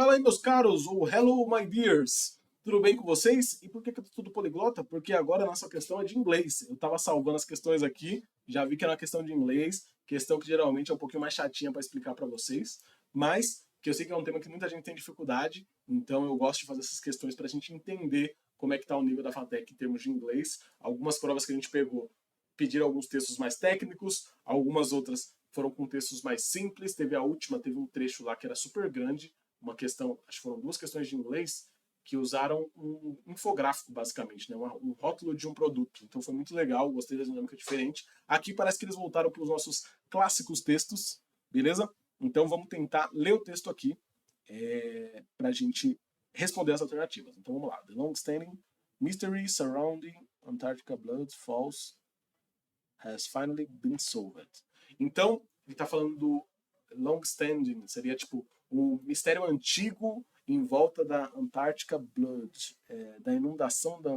Fala aí, meus caros, o Hello, my dears. Tudo bem com vocês? E por que eu tô tudo poliglota? Porque agora a nossa questão é de inglês. Eu tava salvando as questões aqui, já vi que era uma questão de inglês, questão que geralmente é um pouquinho mais chatinha para explicar para vocês, mas que eu sei que é um tema que muita gente tem dificuldade, então eu gosto de fazer essas questões para a gente entender como é que tá o nível da FATEC em termos de inglês. Algumas provas que a gente pegou pediram alguns textos mais técnicos, algumas outras foram com textos mais simples. Teve a última, teve um trecho lá que era super grande, uma questão, acho que foram duas questões de inglês que usaram um infográfico, basicamente, né? Um rótulo de um produto. Então foi muito legal, gostei da dinâmica diferente. Aqui parece que eles voltaram para os nossos clássicos textos, beleza? Então vamos tentar ler o texto aqui para a gente responder as alternativas. Então vamos lá. The long-standing mystery surrounding Antarctica Blood Falls has finally been solved. Então, ele está falando do long-standing, seria tipo o mistério antigo em volta da Antarctica Blood, da inundação da.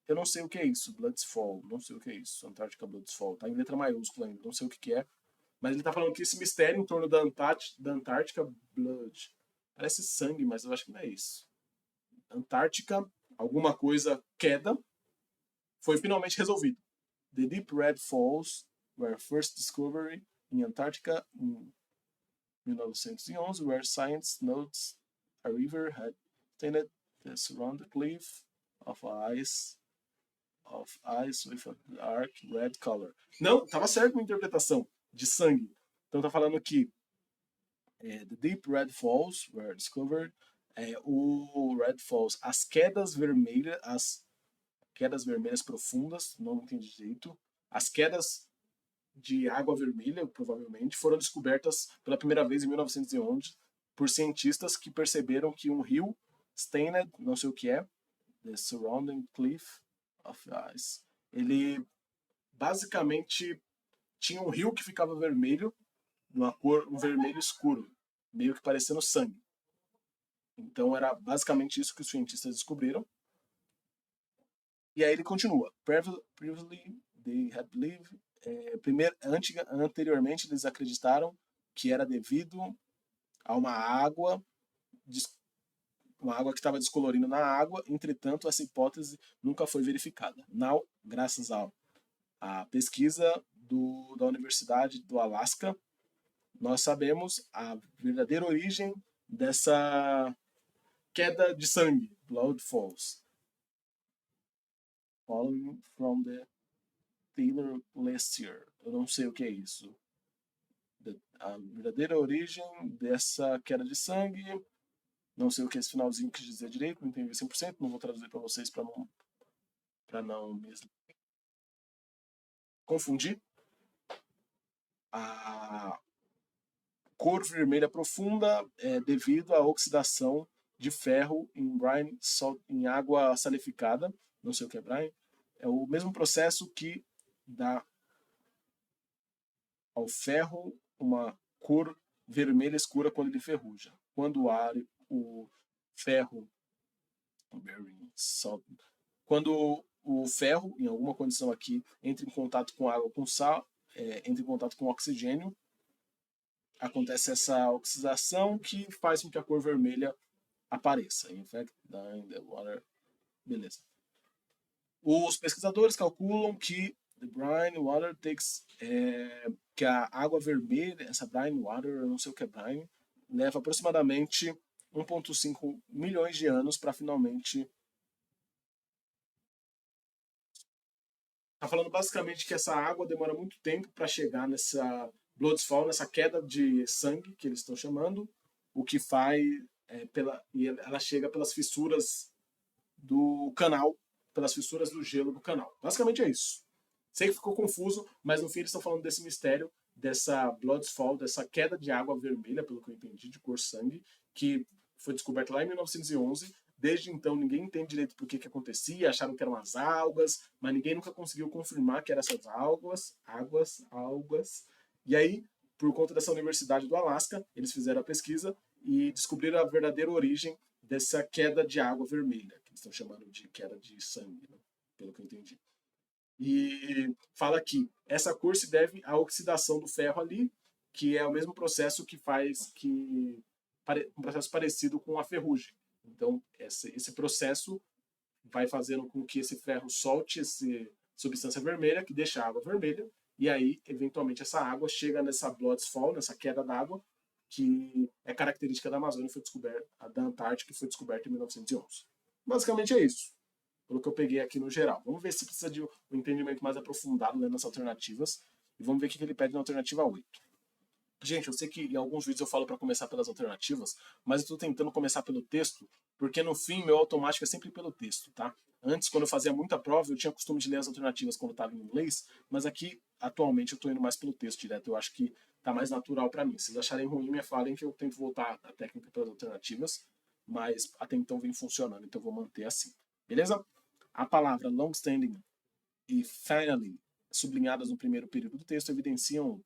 Eu não sei o que é isso, Bloodsfall, não sei o que é isso, Antarctica Bloodsfall, tá em letra maiúscula ainda, não sei o que é, mas ele tá falando que esse mistério em torno da Antarctica Blood parece sangue, mas eu acho que não é isso. Antártica, alguma coisa, queda, foi finalmente resolvido. The Deep Red Falls were first discovered in Antarctica in 1911, where science notes a river had tainted the surrounding cliff of ice with a dark red color. Não, tava certo na interpretação de sangue. Então tá falando que the Deep Red Falls were discovered. O Red Falls, as quedas vermelhas profundas, não entendi direito. As quedas de água vermelha, provavelmente, foram descobertas pela primeira vez em 1911 por cientistas que perceberam que um rio, stained, não sei o que é, the surrounding cliff of ice, ele basicamente tinha um rio que ficava vermelho, numa cor, um vermelho escuro, meio que parecendo sangue. Então era basicamente isso que os cientistas descobriram. E aí ele continua. Previously, they had believed anteriormente eles acreditaram que era devido a uma água que estava descolorindo na água. Entretanto, essa hipótese nunca foi verificada. Now, graças à pesquisa da Universidade do Alasca, nós sabemos a verdadeira origem dessa queda de sangue, Blood Falls, following from the Taylor Glacier. Eu não sei o que é isso. A verdadeira origem dessa queda de sangue. Não sei o que esse finalzinho quis dizer direito, não entendi 100%, não vou traduzir para vocês para não me confundir. A cor vermelha profunda é devido à oxidação de ferro em água salificada. Não sei o que é brine. É o mesmo processo que dá ao ferro uma cor vermelha escura quando ele ferruja. Quando o ferro quando o ferro, em alguma condição aqui, entra em contato com água com sal, entra em contato com oxigênio, acontece essa oxidação que faz com que a cor vermelha apareça. In fact, in the water. Beleza. Os pesquisadores calculam que the brine water takes que a água vermelha, essa brine water, eu não sei o que é brine, leva aproximadamente 1,5 milhões de anos para finalmente. Tá falando basicamente que essa água demora muito tempo para chegar nessa bloodfall, nessa queda de sangue que eles estão chamando, o que faz e ela chega pelas fissuras do canal, pelas fissuras do gelo do canal. Basicamente é isso. Sei que ficou confuso, mas no fim eles estão falando desse mistério, dessa bloodfall, dessa queda de água vermelha, pelo que eu entendi, de cor sangue, que foi descoberta lá em 1911. Desde então ninguém entende direito por que acontecia, acharam que eram as algas, mas ninguém nunca conseguiu confirmar que eram essas algas. E aí, por conta dessa Universidade do Alasca, eles fizeram a pesquisa e descobriram a verdadeira origem dessa queda de água vermelha, que eles estão chamando de queda de sangue, né? Pelo que eu entendi. E fala que essa cor se deve à oxidação do ferro ali, que é o mesmo processo que faz que um processo parecido com a ferrugem. Então, esse processo vai fazendo com que esse ferro solte essa substância vermelha, que deixa a água vermelha, e aí, eventualmente, essa água chega nessa Blood-Fall, nessa queda d'água, que é característica da Amazônia, foi descoberta, da Antártica, que foi descoberta em 1911. Basicamente é isso, pelo que eu peguei aqui no geral. Vamos ver se precisa de um entendimento mais aprofundado, né, nas alternativas, e vamos ver o que ele pede na alternativa 8. Gente, eu sei que em alguns vídeos eu falo para começar pelas alternativas, mas eu estou tentando começar pelo texto, porque no fim meu automático é sempre pelo texto, tá? Antes, quando eu fazia muita prova, eu tinha costume de ler as alternativas quando estava em inglês, mas aqui, atualmente, eu estou indo mais pelo texto direto. Eu acho que tá mais natural para mim. Se vocês acharem ruim, me falem que eu tento voltar a técnica pelas alternativas, mas até então vem funcionando, então eu vou manter assim. Beleza? A palavra long-standing e finally, sublinhadas no primeiro período do texto, evidenciam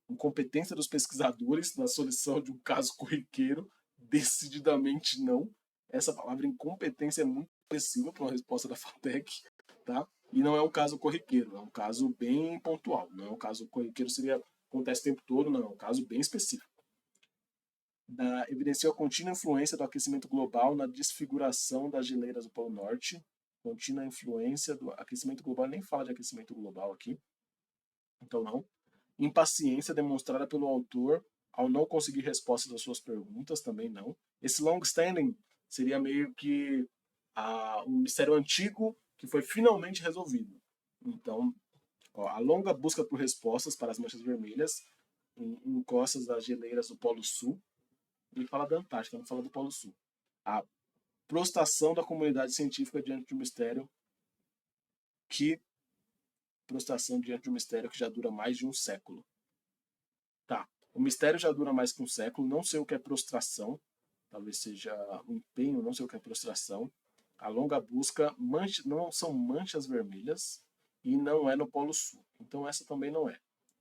incompetência dos pesquisadores na solução de um caso corriqueiro. Decididamente não. Essa palavra incompetência é muito expressiva para uma resposta da FATEC, tá? E não é um caso corriqueiro, é um caso bem pontual. Não é um caso corriqueiro, acontece o tempo todo, não, é um caso bem específico. Evidenciou a contínua influência do aquecimento global na desfiguração das geleiras do Polo Norte. Contínua influência do aquecimento global, nem fala de aquecimento global aqui, então não. Impaciência demonstrada pelo autor ao não conseguir respostas às suas perguntas, também não. Esse long standing seria meio que um mistério antigo que foi finalmente resolvido. Então, a longa busca por respostas para as manchas vermelhas em costas das geleiras do Polo Sul. Ele fala da Antártica, não fala do Polo Sul. A prostração da comunidade científica diante de um mistério que já dura mais de um século. Tá, o mistério já dura mais que um século, não sei o que é prostração, talvez seja um empenho, não sei o que é prostração. A longa busca, não são manchas vermelhas e não é no Polo Sul. Então essa também não é.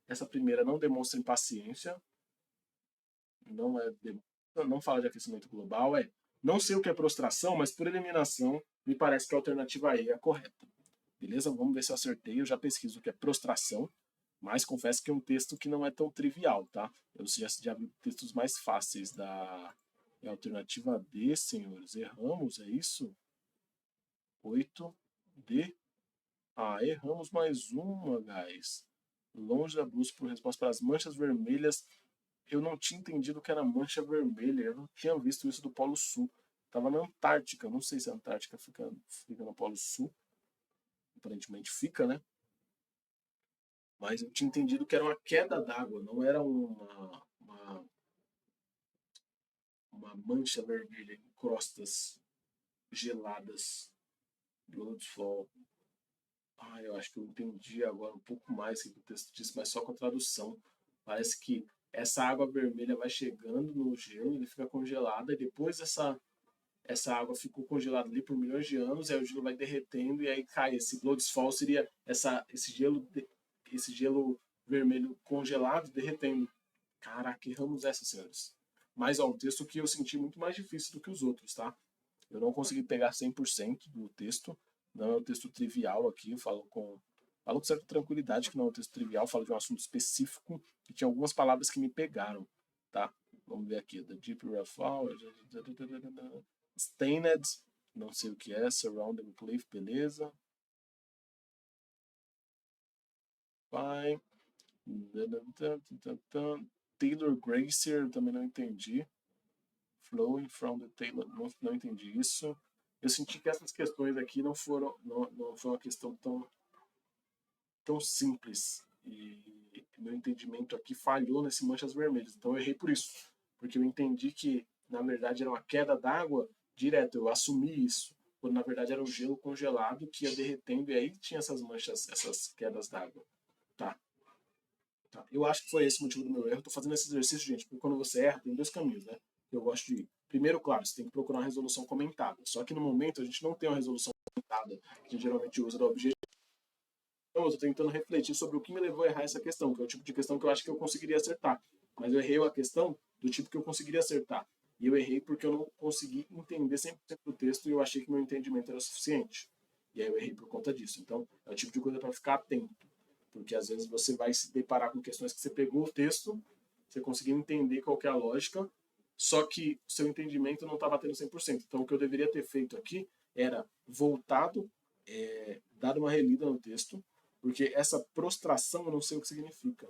Essa primeira não demonstra impaciência, não fala de aquecimento global, não sei o que é prostração, mas por eliminação me parece que a alternativa E é a correta. Beleza? Vamos ver se eu acertei. Eu já pesquiso o que é prostração, mas confesso que é um texto que não é tão trivial, tá? Eu já vi textos mais fáceis da alternativa D, senhores. Erramos, é isso? 8D. Erramos mais uma, guys. Longe da busca por resposta para as manchas vermelhas. Eu não tinha entendido que era mancha vermelha. Eu não tinha visto isso do Polo Sul. Tava na Antártica. Não sei se a Antártica fica no Polo Sul. Aparentemente fica, né? Mas eu tinha entendido que era uma queda d'água, não era uma mancha vermelha em crostas geladas. Bloodfall. Eu acho que eu entendi agora um pouco mais o que o texto disse, mas só com a tradução. Parece que essa água vermelha vai chegando no gelo, ele fica congelado, e depois essa água ficou congelada ali por milhões de anos, aí o gelo vai derretendo e aí cai. Esse Bloodfall seria esse gelo vermelho congelado derretendo. Caraca, erramos essa, senhores. Mas um texto que eu senti muito mais difícil do que os outros, tá? Eu não consegui pegar 100% do texto, não é um texto trivial aqui, eu falo com certa tranquilidade que não é um texto trivial, falo de um assunto específico e tinha algumas palavras que me pegaram, tá? Vamos ver aqui, The Deep Raffle, Stained, não sei o que é, Surrounding Cliff, beleza. Fine. Taylor Gracer, também não entendi. Flowing from the Taylor, não entendi isso. Eu senti que essas questões aqui não foi uma questão tão simples. E meu entendimento aqui falhou nesse manchas vermelhas. Então eu errei por isso. Porque eu entendi que, na verdade, era uma queda d'água direto. Eu assumi isso. Quando, na verdade, era um gelo congelado que ia derretendo e aí tinha essas manchas, essas quedas d'água. Tá. Eu acho que foi esse o motivo do meu erro. Estou fazendo esse exercício, gente, porque quando você erra, tem dois caminhos, né? Eu gosto de ir. Primeiro, claro, você tem que procurar uma resolução comentada. Só que no momento a gente não tem uma resolução comentada, que a gente geralmente usa do objetivo. Então, eu estou tentando refletir sobre o que me levou a errar essa questão, que é o tipo de questão que eu acho que eu conseguiria acertar. Mas eu errei a questão do tipo que eu conseguiria acertar. E eu errei porque eu não consegui entender 100% do texto e eu achei que meu entendimento era suficiente. E aí eu errei por conta disso. Então, é o tipo de coisa para ficar atento. Porque às vezes você vai se deparar com questões que você pegou o texto, você conseguiu entender qual que é a lógica, só que o seu entendimento não está batendo 100%. Então, o que eu deveria ter feito aqui era voltado, dado uma relida no texto, porque essa prostração eu não sei o que significa.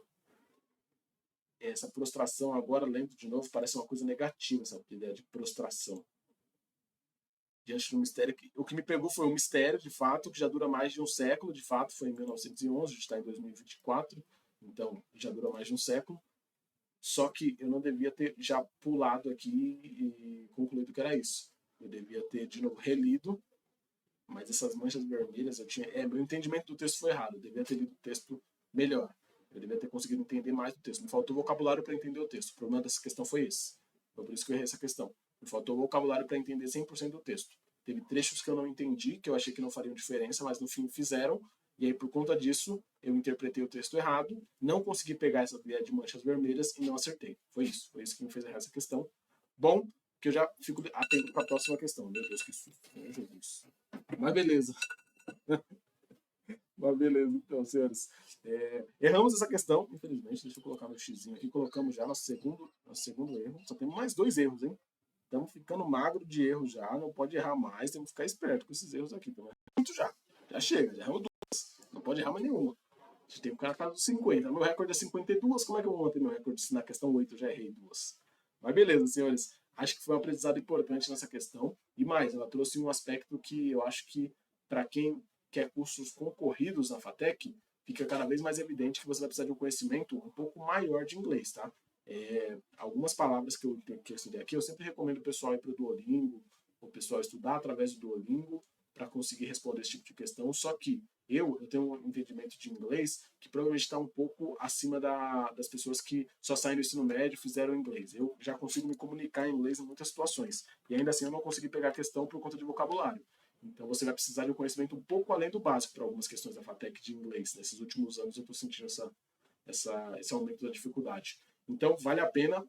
Essa prostração, agora lendo de novo, parece uma coisa negativa, essa ideia de prostração. Diante do mistério, o que me pegou foi um mistério, de fato, que já dura mais de um século, de fato, foi em 1911, a gente está em 2024, então já dura mais de um século. Só que eu não devia ter já pulado aqui e concluído que era isso. Eu devia ter, de novo, relido, mas essas manchas vermelhas, meu entendimento do texto foi errado. Eu devia ter lido o texto melhor. Eu devia ter conseguido entender mais do texto. Me faltou vocabulário para entender o texto. O problema dessa questão foi esse. Foi por isso que eu errei essa questão. Me faltou vocabulário para entender 100% do texto. Teve trechos que eu não entendi, que eu achei que não fariam diferença, mas no fim fizeram. E aí, por conta disso, eu interpretei o texto errado, não consegui pegar essa ideia de manchas vermelhas e não acertei. Foi isso que me fez errar essa questão. Bom, que eu já fico atento para a próxima questão. Meu Deus, que susto. Meu Jesus. Mas beleza. Mas beleza, então, senhores. Erramos essa questão, infelizmente. Deixa eu colocar meu xizinho aqui. Colocamos já nosso segundo erro. Só temos mais 2 erros, hein? Estamos ficando magro de erro já. Não pode errar mais. Temos que ficar esperto com esses erros aqui. Muito já. Já chega. Já erramos 2. Não pode errar mais nenhuma. A gente tem um cara que faz dos 50. Meu recorde é 52. Como é que eu vou manter meu recorde se na questão 8 eu já errei 2? Mas beleza, senhores. Acho que foi um aprendizado importante nessa questão. E mais, ela trouxe um aspecto que eu acho que, para quem quer cursos concorridos na FATEC, fica cada vez mais evidente que você vai precisar de um conhecimento um pouco maior de inglês, tá? Algumas palavras que eu estudei aqui, eu sempre recomendo o pessoal ir para o Duolingo, o pessoal estudar através do Duolingo para conseguir responder esse tipo de questão. Só que eu tenho um entendimento de inglês que provavelmente está um pouco acima das pessoas que só saem do ensino médio e fizeram inglês. Eu já consigo me comunicar em inglês em muitas situações. E ainda assim eu não consegui pegar a questão por conta de vocabulário. Então você vai precisar de um conhecimento um pouco além do básico para algumas questões da FATEC de inglês. Nesses últimos anos eu estou sentindo esse aumento da dificuldade. Então vale a pena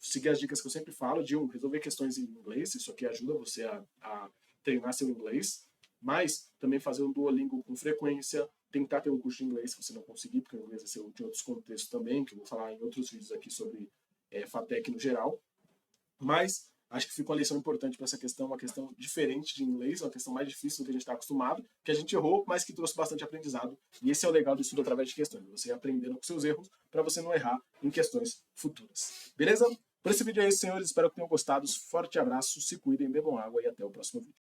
seguir as dicas que eu sempre falo de resolver questões em inglês. Isso aqui ajuda você a treinar seu inglês. Mas também fazer um Duolingo com frequência, tentar ter um curso de inglês se você não conseguir, porque o inglês vai ser de outros contextos também, que eu vou falar em outros vídeos aqui sobre FATEC no geral. Mas acho que ficou uma lição importante para essa questão, uma questão diferente de inglês, uma questão mais difícil do que a gente está acostumado, que a gente errou, mas que trouxe bastante aprendizado. E esse é o legal do estudo através de questões, você aprendendo com seus erros para você não errar em questões futuras. Beleza? Por esse vídeo é isso, senhores. Espero que tenham gostado. Forte abraço, se cuidem, bebam água e até o próximo vídeo.